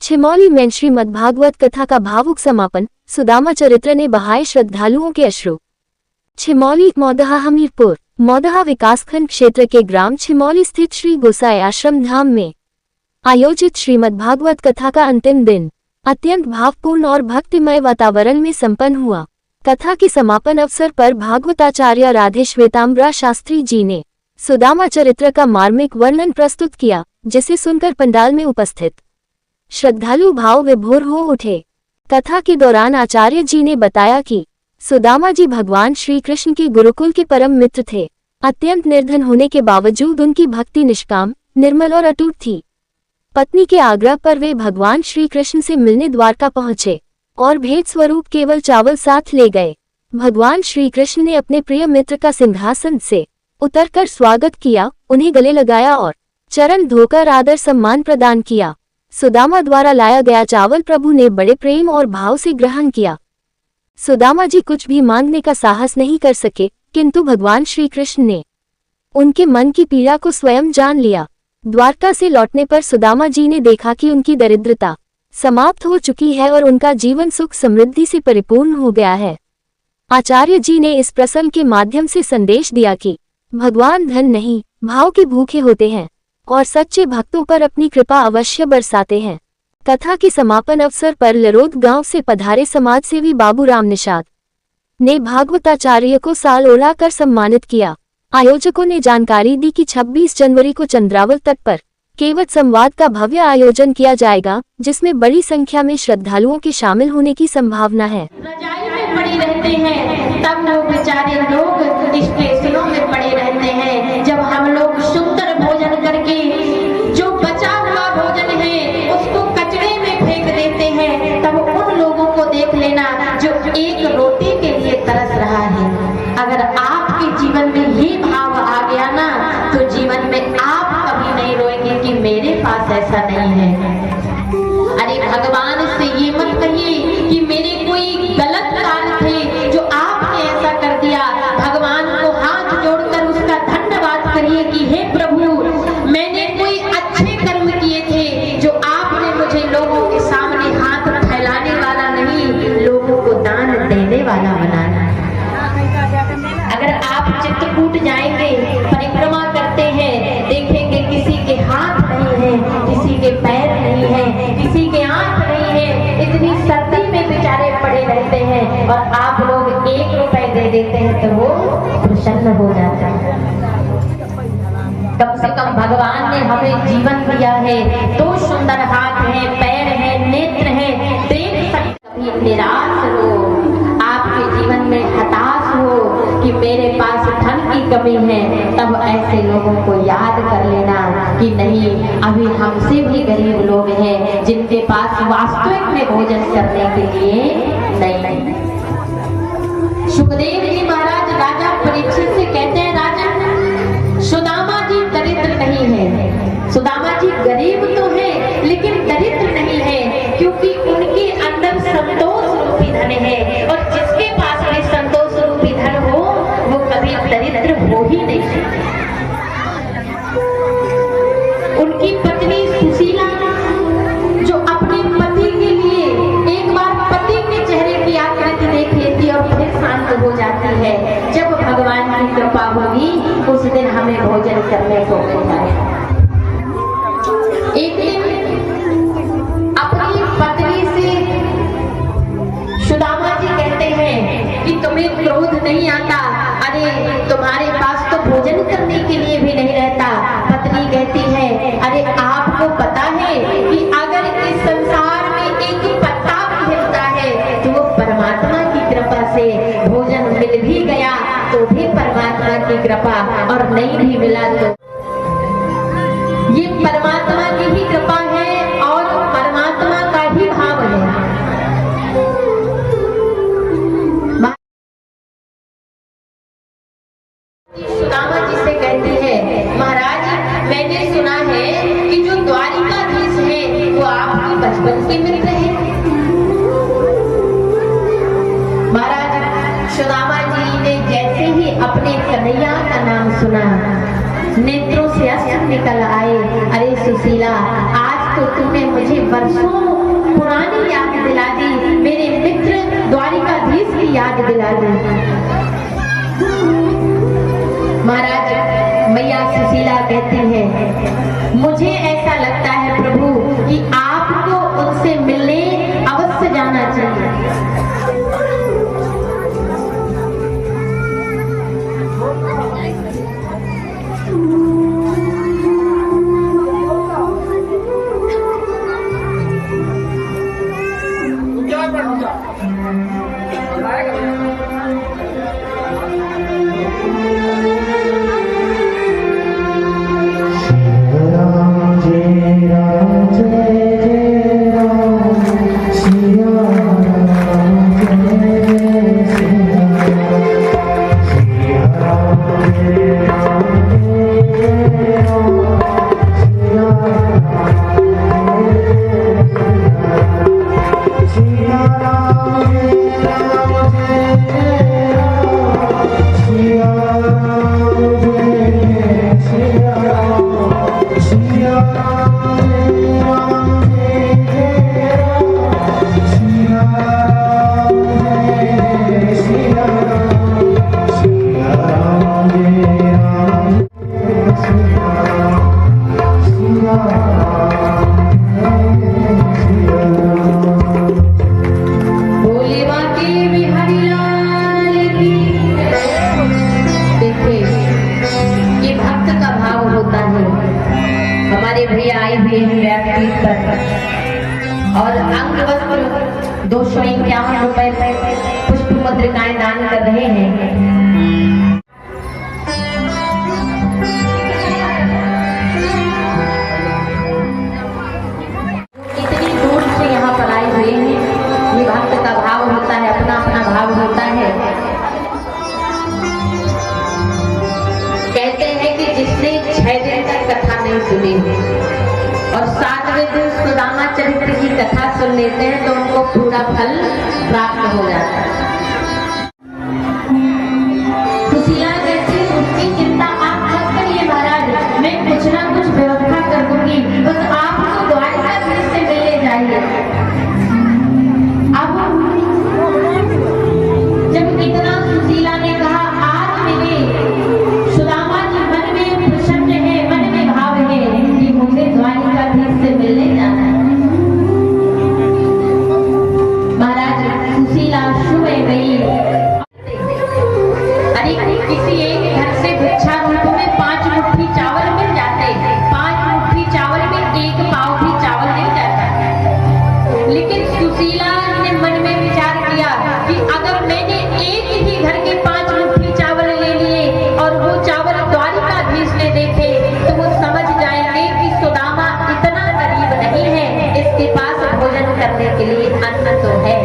छिमौली में श्रीमद्भागवत कथा का भावुक समापन, सुदामा चरित्र ने बहाए श्रद्धालुओं के अश्रु। छिमौली मौदहा हमीरपुर मौदहा विकासखंड क्षेत्र के ग्राम छिमौली स्थित श्री गोसाई आश्रम धाम में आयोजित श्रीमद्भागवत कथा का अंतिम दिन अत्यंत भावपूर्ण और भक्तिमय वातावरण में संपन्न हुआ। कथा के समापन अवसर पर भागवताचार्य राधे श्वेतांबरा शास्त्री जी ने सुदामा चरित्र का मार्मिक वर्णन प्रस्तुत किया, जिसे सुनकर पंडाल में उपस्थित श्रद्धालु भाव विभोर हो उठे। कथा के दौरान आचार्य जी ने बताया कि सुदामा जी भगवान श्री कृष्ण के गुरुकुल के परम मित्र थे। अत्यंत निर्धन होने के बावजूद उनकी भक्ति निष्काम, निर्मल और अटूट थी। पत्नी के आग्रह पर वे भगवान श्री कृष्ण से मिलने द्वारका पहुंचे और भेंट स्वरूप केवल चावल साथ ले गए। भगवान श्री कृष्ण ने अपने प्रिय मित्र का सिंहासन से उतरकर स्वागत किया, उन्हें गले लगाया और चरण धोकर आदर सम्मान प्रदान किया। सुदामा द्वारा लाया गया चावल प्रभु ने बड़े प्रेम और भाव से ग्रहण किया। सुदामा जी कुछ भी मांगने का साहस नहीं कर सके, किंतु भगवान श्री कृष्ण ने उनके मन की पीड़ा को स्वयं जान लिया। द्वारका से लौटने पर सुदामा जी ने देखा कि उनकी दरिद्रता समाप्त हो चुकी है और उनका जीवन सुख समृद्धि से परिपूर्ण हो गया है। आचार्य जी ने इस प्रसंग के माध्यम से संदेश दिया कि भगवान धन नहीं, भाव के भूखे होते हैं और सच्चे भक्तों पर अपनी कृपा अवश्य बरसाते हैं। कथा के समापन अवसर पर लरोद गांव से पधारे समाज सेवी बाबूराम निषाद ने भागवताचार्य को साल ओढ़ाकर सम्मानित किया। आयोजकों ने जानकारी दी कि 26 जनवरी को चंद्रावल तट पर केवट संवाद का भव्य आयोजन किया जाएगा, जिसमें बड़ी संख्या में श्रद्धालुओं के शामिल होने की संभावना है। रजाई में पड़े रहते हैं, तब लोग बेचारे लोग स्टेशनों में पड़े रहते हैं। जब हम लोग सुंदर भोजन करके जो बचा हुआ भोजन है उसको कचरे में फेंक देते हैं, तब उन लोगों को देख लेना जो एक रोटी के लिए तरस रहा है। अगर आपके जीवन में ये भाव आ गया ना, तो जीवन में आप कभी नहीं रोएंगे कि मेरे पास ऐसा नहीं है। अरे भगवान से ये मत कहिए कि मेरे कोई गलत कार्य थे जो आपने ऐसा कर दिया। भगवान को हाथ जोड़कर उसका धन्यवाद करिए कि हे प्रभु, मैंने कोई अच्छे कर्म किए थे जो आपने मुझे लोगों के सामने हाथ फैलाने वाला नहीं, लोगों को दान देने वाला बनाना। अगर आप चित्रकूट जाएंगे, परिक्रमा करते हैं, देखेंगे किसी के हाथ नहीं है, किसी के पैर नहीं है, किसी के आंख नहीं है, इतनी सर्दी में बेचारे पड़े रहते हैं और आप लोग 1 रुपए दे देते हैं तो वो प्रसन्न हो जाता है। कम से कम भगवान ने हमें जीवन दिया है, 2 सुंदर हाथ है, पैर है, नेत्र है, देख सकते। कभी निराश हो, आपके जीवन में हताश हो कि मेरे पास धन की कमी है, तब ऐसे लोगों को याद कर लेना कि नहीं, अभी हमसे भी गरीब लोग हैं जिनके पास वास्तविक में भोजन करने के लिए नहीं। सुखदेव जी महाराज राजा परीक्षित से कहते हैं, राजन, सुदामा जी दरिद्र नहीं है। सुदामा जी गरीब तो है लेकिन दरिद्र नहीं है, क्योंकि उनके अंदर संतोष रूपी धन है, और जिसके पास में संतोष रूपी धन हो वो कभी दरिद्र हो ही नहीं सकता। उनकी पत्नी सुशीला जो अपने पति के लिए एक बार पति के चेहरे की आकृति देख लेती और फिर शांत हो जाती है। जब भगवान की कृपा होगी उस दिन हमें भोजन करने को मिलता है। एक दिन अपनी पत्नी से सुदामा जी कहते हैं कि तुम्हें क्रोध नहीं आता? अरे तुम्हारे पास तो भोजन करने के लिए भी नहीं रहता। पत्नी कहती है, अरे आपको पता है कि अगर इस संसार में एक पत्ता भी हिलता है तो वो परमात्मा की कृपा से, भोजन मिल भी गया तो भी परमात्मा की कृपा, और नहीं भी मिला तो ये परमात्मा की ही कृपा है और परमात्मा का ही भाव है। सुदामा जी से कहती है, महाराज, मैंने सुना है कि जो द्वारिकाधीश है वो आपके बचपन के मित्र हैं। महाराज, सुदामा जी ने जैसे ही अपने कन्हैया का नाम सुना, नेत्रों से अश्रु निकल आए। अरे सुशीला, आज तो तूने मुझे वर्षों पुरानी याद दिला दी, मेरे मित्र द्वारिकाधीश की याद दिला दी। महाराज, मैया सुशीला कहती है, मुझे ऐसा लगता है प्रभु कि आपको उनसे मिलने अवश्य जाना चाहिए। हमारे भैया आए हुए हैं व्यासपीठ पर और अंग वस्त्र 251 रुपए पुष्प मुद्रिकाएं दान कर रहे हैं। इतनी दूर से यहाँ पर आए हुए हैं, ये भक्त का भाव होता है, अपना अपना भाव होता है। कहते हैं कि जिसने 6 दिन तक कथा नहीं सुनी और 7वें दिन सुदामा चरित्र की कथा सुन लेते हैं तो उनको पूरा फल प्राप्त हो जाता है। सुशीला कहती है, उसकी चिंता आप मत करिए महाराज, मैं कुछ ना कुछ व्यवस्था कर दूंगी, बस आपको द्वारिकाधीश से मिलने जाइए। अब जब इतना सुशीला ने कहा आज मिले, सुदामा जी मन में प्रसन्न है, मन में भाव है कि मुझे द्वारिकाधीश से मिलने जाना है। महाराज, सुशीला सुबह गई। अरे किसी एक घर से भिक्षा रूप में 5 मुट्ठी चावल मिल जाते, 5 मुट्ठी चावल में 1 पाव भी चावल नहीं जाता। लेकिन सुशीला ने मन में विचार किया कि अगर मैंने एक ही घर के 5 मुट्ठी चावल ले लिए और वो चावल द्वारिकाधीश ने देखे तो वो समझ जाएंगे कि सुदामा इतना गरीब नहीं है, इसके पास भोजन करने के लिए अन्न तो है।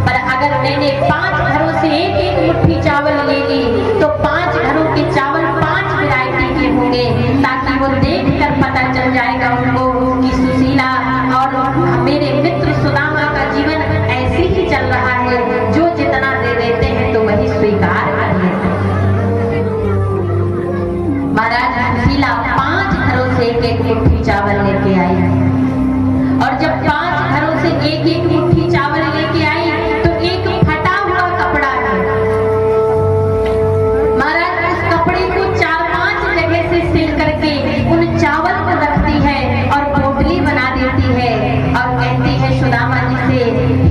पर अगर मैंने 5 घरों से एक मुट्ठी चावल ले ली तो 5 घरों के चावल 5 वैरायटी के होंगे, ताकि वो देख कर पता चल जाएगा उनको कि सुशीला और मेरे मित्र सुदामा का जीवन ऐसे ही चल रहा है, जो जितना दे देते हैं तो वही स्वीकार कर लेते हैं। महाराज, सुशीला 5 घरों से एक मुट्ठी चावल लेके आई और जब 5 घरों से एक मुट्ठी चावल लेके आई तो एक फटा हुआ कपड़ा है। महाराज, उस कपड़े को 4-5 जगह से सिल करके उन चावल को रखती है और पोटली बना देती है और कहती है सुदामा जी से,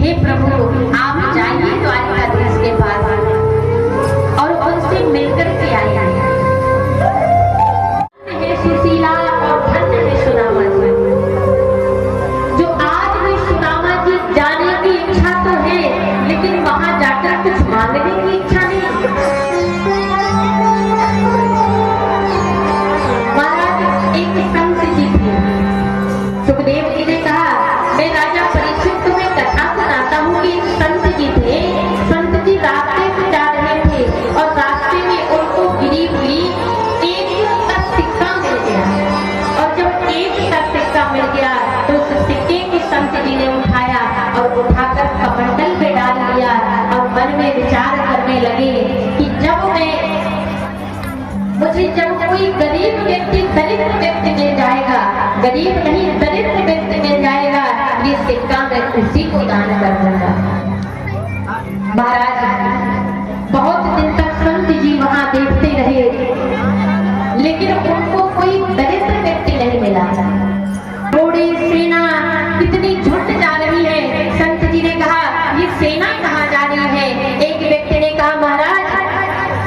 हे प्रभु आप जाइए द्वारिकाधीश के पास और उनसे मिलकर के आइए। सुशीला और धन्य है सुदामा जी, जो आज भी सुदामा जी कोई गरीब व्यक्ति दरिद्र व्यक्ति मिल जाएगा, गरीब नहीं दरिद्र व्यक्ति मिल जाएगा, ये सिक्का मैं उसी को दान कर दूंगा। महाराज बहुत दिन तक संत जी वहां देखते रहे, लेकिन उनको कोई दरिद्र व्यक्ति नहीं मिला। थोड़ी सेना कितनी झुंड जा रही है, संत जी ने कहा ये सेना कहाँ जा रही है? एक व्यक्ति ने कहा महाराज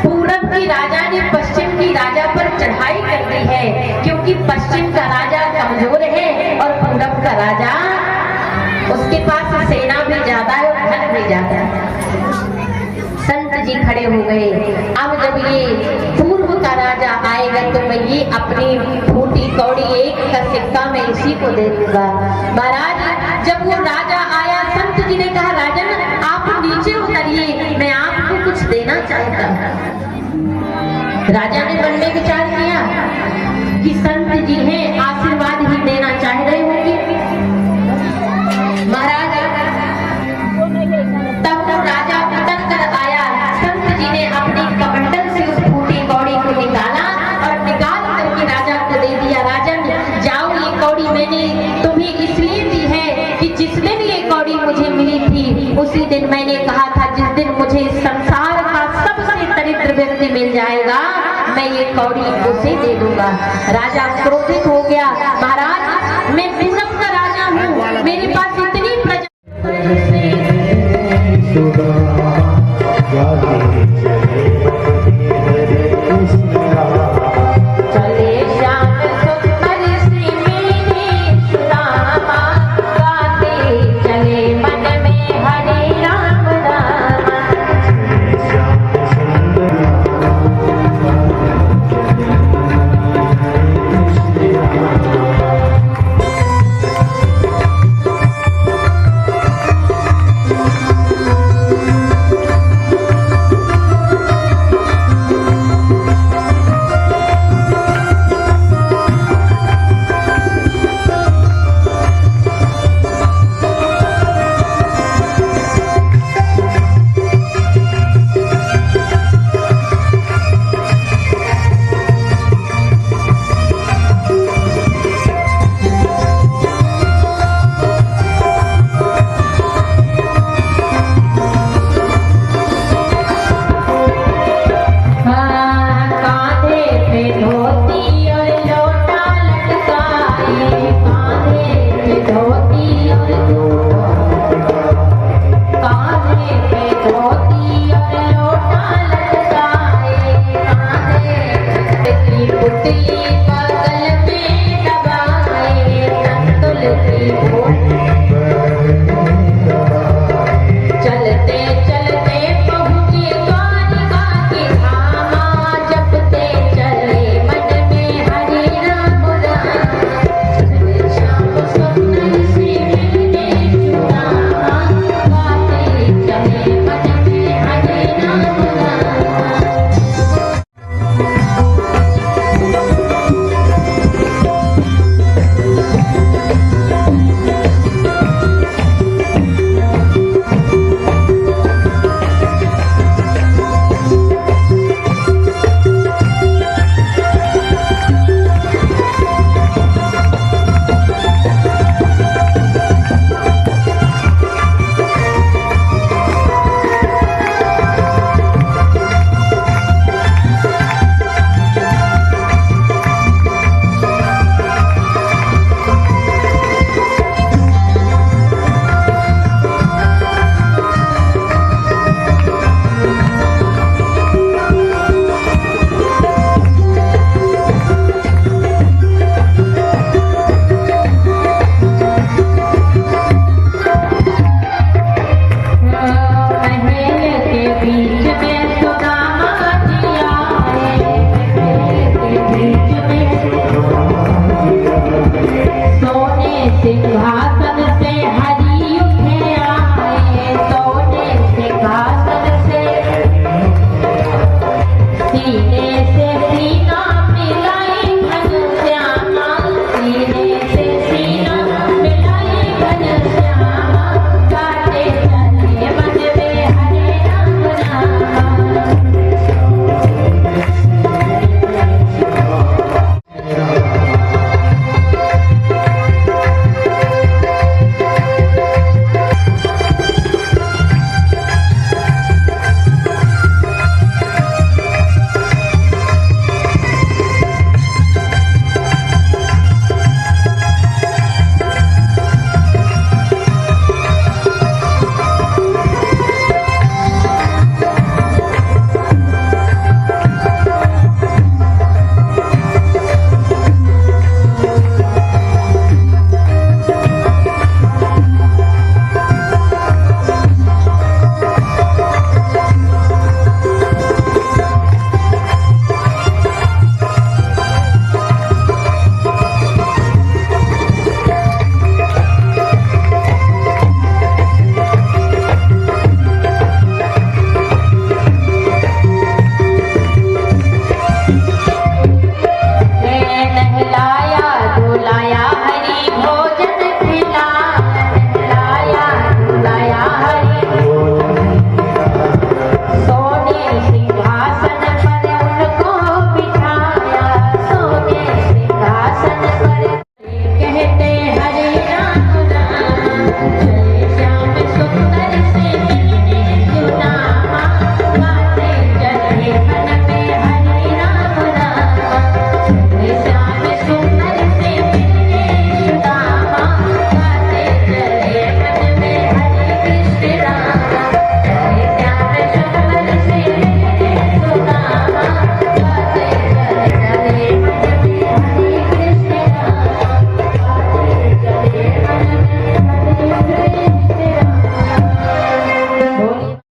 पूरब की राजा ने पश्चिम की राजा पर चढ़ाई कर दी है, क्योंकि पश्चिम का राजा कमजोर है और पूरब का राजा उसके पास सेना भी ज्यादा है और धन भी ज्यादा है। संत जी खड़े हो गए, अब जब ये पूर्व का राजा आएगा तो मैं ये अपनी फूटी कौड़ी एक का सिक्का मैं इसी को दे दूंगा। महाराज जब वो राजा आया, संत जी ने कहा राजन आप नीचे उतरिए, मैं आपको कुछ देना चाहता हूं। राजा ने मन में विचार किया कि संत जी हैं, आशीर्वाद ही देना चाह रहे होंगे। महाराज तब वो राजा उतर कर आया, संत जी ने अपनी कमंडल से उस फूटी कौड़ी को निकाला और निकाल करके राजा को दे दिया। राजन जाओ, ये कौड़ी मैंने तुम्हें इसलिए दी है कि जिस दिन ये कौड़ी मुझे मिली थी उसी दिन मैंने कहा था जिस दिन मुझे संसार का सबसे दरिद्र व्यक्ति मिल जाएगा मैं ये कौड़ी उसे दे दूंगा। राजा क्रोधित हो गया, महाराज मैं पूरब का राजा हूँ, मेरे पास इतनी प्रजा